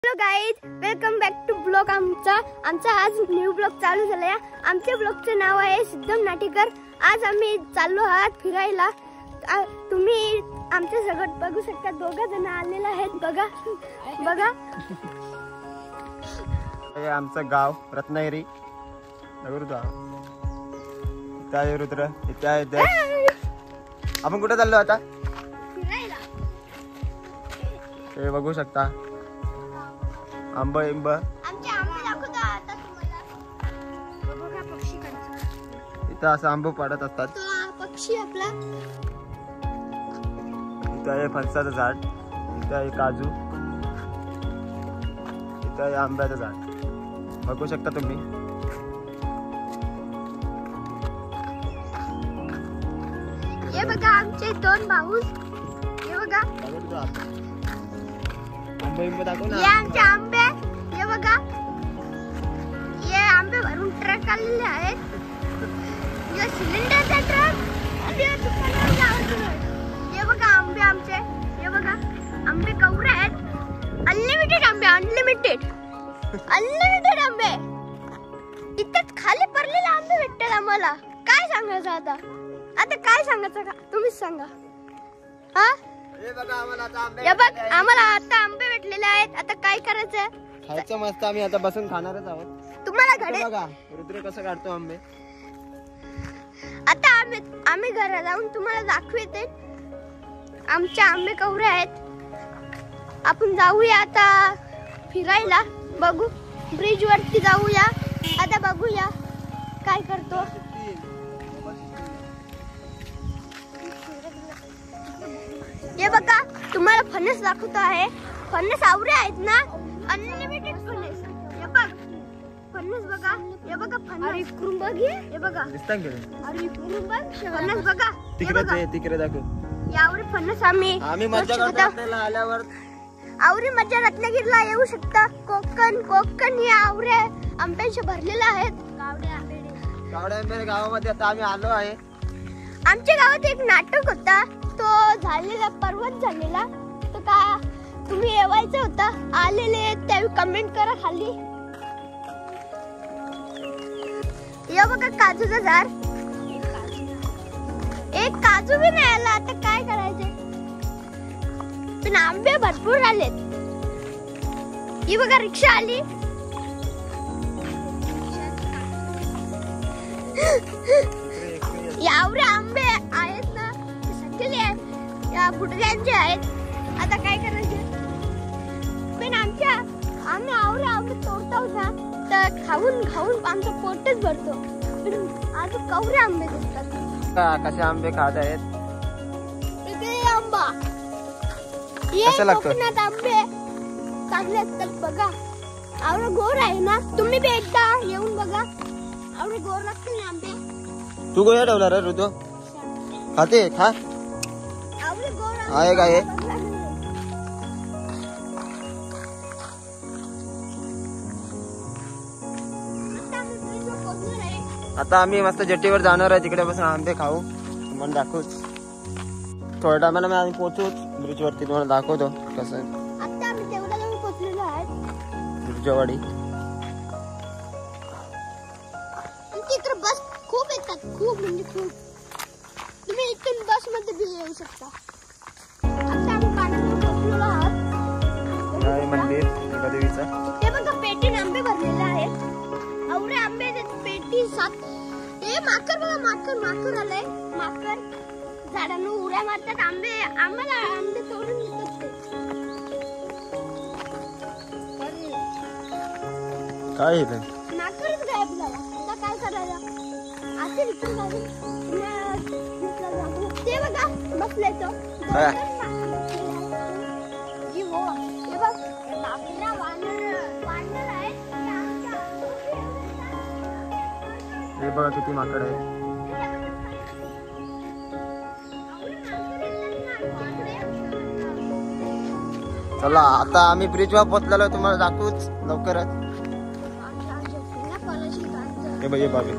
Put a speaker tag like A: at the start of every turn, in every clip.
A: Hello guys, welcome back to blog. आमचा आज new blog चालू झालाय. आमच्या ब्लॉगचं नाव आहे सिद्धम नाटेकर. आज आम्ही चाललो आहात फिरायला. तुम्ही आमच्या सोबत बघू शकता, दोघा जण आलेले आहेत. बघा बघा,
B: हे आमचं गाव रत्नागिरी. रुद्र इथे आपण कुठे चाललो आता?
A: फिरायला.
B: हे बघू शकता, आंब इंब.
A: आमचे आंबे दाखवतो आता तुम्हाला. बघा पक्षी काढतो.
B: इथं असं आंब पडत असतात.
A: तो पक्षी आपला.
B: इथं आहे फणसाचं झाड, इथं आहे काजू, इथं आहे आंब्याचं झाड. बघू शकता तुम्ही.
A: हे बघा आमचे दोन भाऊ. हे बघा
B: आंब इंब दाखव ना.
A: हे आमचे आंबे. हे बघा, हे आंबे भरून ट्रक आलेले आहेत. हे सिलेंडरचा ट्रक आणि हे दुकानावर जायचं ट्रक. हे बघा आंबे आमचे. हे बघा आंबे कवरे आहेत. अनलिमिटेड आंबे, अनलिमिटेड आंबे. इथेच खाली पडलेले आंबे भेटतात आम्हाला. काय सांगायचं आता? काय सांगायचं का तुम्हीच सांगा. हा,
B: हे बघा आम्हाला आता आंबे.
A: हे बघ, आम्हाला आता आंबे भेटलेले आहेत. आता काय करायचं?
B: खायचं मस्त. आम्ही आता बसून खाणारच आहोत.
A: तुम्हाला घडे
B: बघा रुद्र कसं काढतो आंबे.
A: आता आम्ही घरात जाऊन तुम्हाला दाखवते. आमचे आंबे कवरे आहेत. आपण जाऊया आता फिरायला. बघू, ब्रिज वरती जाऊया. आता बघूया काय करतो. हे बघा, तुम्हाला फणस दाखवतो आहे. फणस आवरे आहेत ना, अनलिमिटेड फणस. हे बघ फणस बघा. हे बघा फणस. अरे इकडून बघ. हे बघा
B: दिसतात की
A: अरे इकडून बघ फणस. बघा
B: तिकडे दाखव.
A: यावरे फणस आम्ही
B: मजा करतो आल्यावर.
A: आवरी मजा रत्नागिरीला येऊ शकता. कोकण हे आवरे आंब्यांचे भरलेले आहेत.
B: गावडे आंबे गावामध्ये आता आम्ही आलो आहे.
A: आमच्या गावात एक नाटक होता, तो झालेला, पर्वत झालेला. तो का तुम्ही येवायचं होता, आलेले त्यावेळी कमेंट करा खाली. या बघा काजूचं झाड. एक काजू बी नाही आला. आता काय करायचे? पण आंबे भरपूर आलेत. ही बघा रिक्षा आली. यावरे आंबे आहेत ना, ते सगळे या बुडऱ्यांचे आहेत. आता काय करायचे? पण आम्ही आवरे तोडतो ना, तर खाऊन आमचं पोटच भरतो. पण आज कवरे आंबे दिसतात.
B: कसे आंबे खात आहेत.
A: आंबा
B: कसं लागतं?
A: कोकणात आंबे चांगले असतात. बघा आवडे गोड आहे ना. तुम्ही बी एकदा येऊन बघा. आवडे गोड लागतील ना आंबे.
B: तू गोळ्या ठेवला रे ऋतू? खाते खा.
A: आवडे गोड
B: आहे का हे? आता आम्ही मस्त जेटीवर जाणार आहे. तिकडे बसून आंबे खाऊ. तुम्हाला दाखवूच. थोड्या टायमाला आम्ही पोहोचूच ब्रिज वरती. तुम्हाला दाखवतो कसं.
A: आता आम्ही तेवढ्या जवळ पोहोचलेलो आहे.
B: ब्रिजवाडी.
A: इकडे बस खूप येतात. खूप म्हणजे खूप. तुम्ही इथून बस मध्ये बी येऊ शकता. आता आम्ही पाण्याजवळ पोहोचलेलो आहोत.
B: काय मंदिर एका देवीचं.
A: ते बघा पेटीन आंबे भरलेले आहेत. आवडे आंबे पेटी 7. हे माकड बघा, माकड आलंय. माकड झाडांना उड्या मारतात. आम्हाला आंबे तोडून देतात ते.
B: काय आहे ते?
A: माकडच गायब झाला. आता काय करायचं? आता रिटर्न जाऊ. ते बघा बसले तो. हे बघ, आपल्याला वानर आहे.
B: हे बघा किती माकड आहे. चला आता आम्ही ब्रिजवर पोहोचलेलो. तुम्हाला दाखवूच लवकरच. हे बघ, हे बाबी.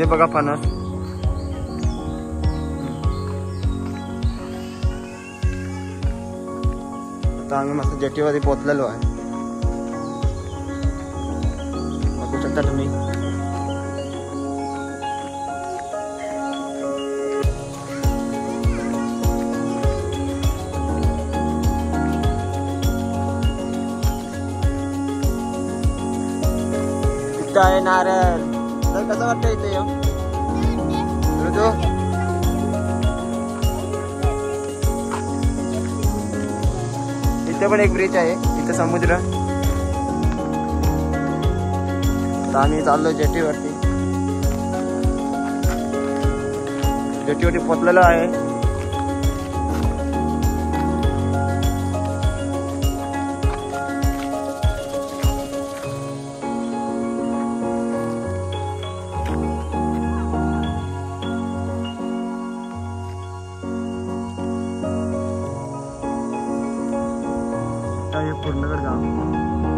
B: हे बघा फणस. आता आम्ही मस्त जेटीवरती पोहोचलेलो आहे. बघू शकता तुम्ही. इथं आहे नारळ. तर कसं वाटतं इथे येऊ ऋतू? इथे पण एक ब्रिज आहे. इथे समुद्र. तर आम्ही चाललो जेटीवरती. जेटीवरती पोचलेलो आहे. हे पूर्णगड गाव.